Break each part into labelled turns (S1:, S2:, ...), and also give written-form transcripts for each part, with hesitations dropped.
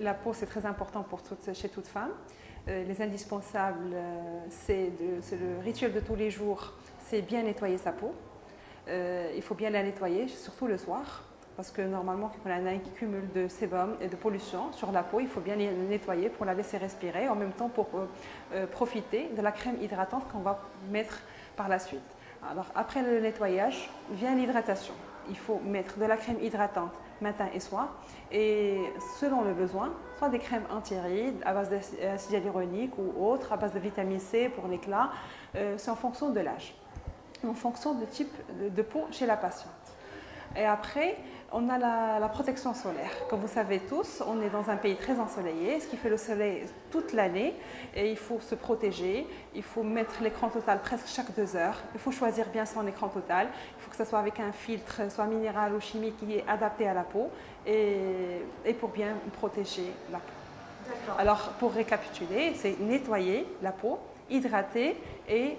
S1: La peau, c'est très important chez toute femme. Les indispensables, c'est le rituel de tous les jours, c'est bien nettoyer sa peau. Il faut bien la nettoyer, surtout le soir, parce que normalement, quand on a un cumul de sébum et de pollution sur la peau, il faut bien la nettoyer pour la laisser respirer, en même temps pour profiter de la crème hydratante qu'on va mettre par la suite. Alors, après le nettoyage, vient l'hydratation. Il faut mettre de la crème hydratante matin et soir, et selon le besoin, soit des crèmes anti-rides à base d'acide hyaluronique ou autres, à base de vitamine C pour l'éclat, c'est en fonction de l'âge, en fonction du type de peau chez la patiente. Et après, on a la protection solaire. Comme vous savez tous, on est dans un pays très ensoleillé, ce qui fait le soleil toute l'année. Et il faut se protéger, il faut mettre l'écran total presque chaque 2 heures. Il faut choisir bien son écran total. Il faut que ce soit avec un filtre, soit minéral ou chimique, qui est adapté à la peau et pour bien protéger la peau. Alors, pour récapituler, c'est nettoyer la peau, hydrater et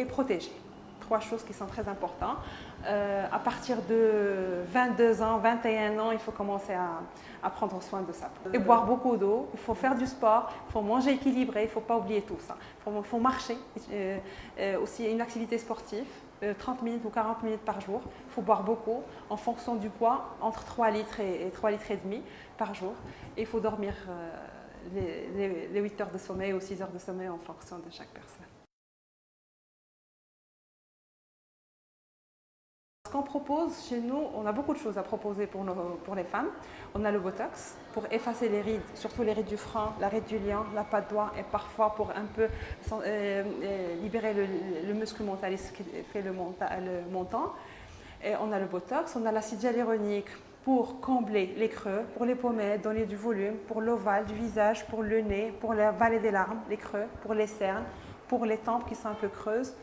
S1: protéger. 3 choses qui sont très importantes. À partir de 22 ans, 21 ans, il faut commencer à prendre soin de sa peau. Et boire beaucoup d'eau, il faut faire du sport, il faut manger équilibré, il ne faut pas oublier tout ça. Il faut marcher, aussi une activité sportive, 30 minutes ou 40 minutes par jour. Il faut boire beaucoup en fonction du poids, entre 3 litres et 3 litres et demi par jour. Et il faut dormir les 8 heures de sommeil ou 6 heures de sommeil en fonction de chaque personne. Ce qu'on propose chez nous, on a beaucoup de choses à proposer pour les femmes. On a le Botox pour effacer les rides, surtout les rides du front, la ride du lion, la patte d'oie, et parfois pour un peu libérer le muscle mentaliste qui fait le montant. Et on a le Botox, on a l'acide hyaluronique pour combler les creux, pour les pommettes, donner du volume, pour l'ovale du visage, pour le nez, pour la vallée des larmes, les creux, pour les cernes, pour les tempes qui sont un peu creuses.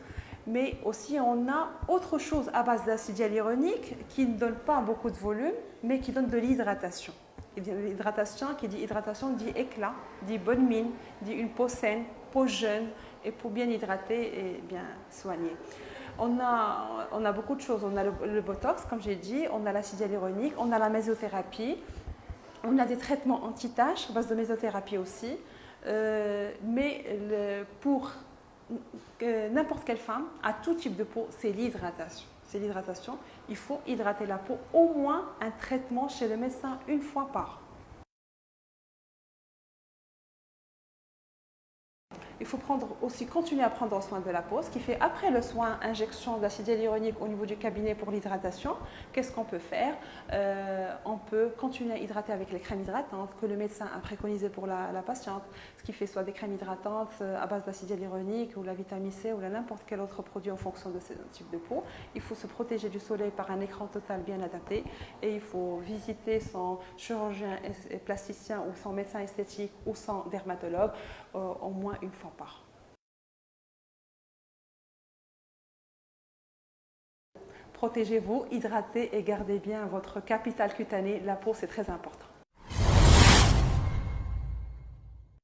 S1: Mais aussi, on a autre chose à base d'acide hyaluronique qui ne donne pas beaucoup de volume, mais qui donne de l'hydratation. L'hydratation, qui dit hydratation, dit éclat, dit bonne mine, dit une peau saine, peau jeune, et peau bien hydratée et bien soignée. On a beaucoup de choses. On a le Botox, comme j'ai dit, on a l'acide hyaluronique, on a la mésothérapie, on a des traitements anti-taches à base de mésothérapie aussi. Pour n'importe quelle femme, à tout type de peau, c'est l'hydratation. C'est l'hydratation. Il faut hydrater la peau, au moins un traitement chez le médecin 1 fois par an. Il faut continuer à prendre soin de la peau, ce qui fait après le soin, injection d'acide hyaluronique au niveau du cabinet pour l'hydratation. Qu'est-ce qu'on peut faire? On peut continuer à hydrater avec les crèmes hydratantes que le médecin a préconisées pour la patiente, ce qui fait soit des crèmes hydratantes à base d'acide hyaluronique ou la vitamine C ou n'importe quel autre produit en fonction de ce type de peau. Il faut se protéger du soleil par un écran total bien adapté et il faut visiter son chirurgien plasticien ou son médecin esthétique ou son dermatologue au moins 1 fois par an. Protégez-vous, hydratez et gardez bien votre capital cutané. La peau, c'est très important.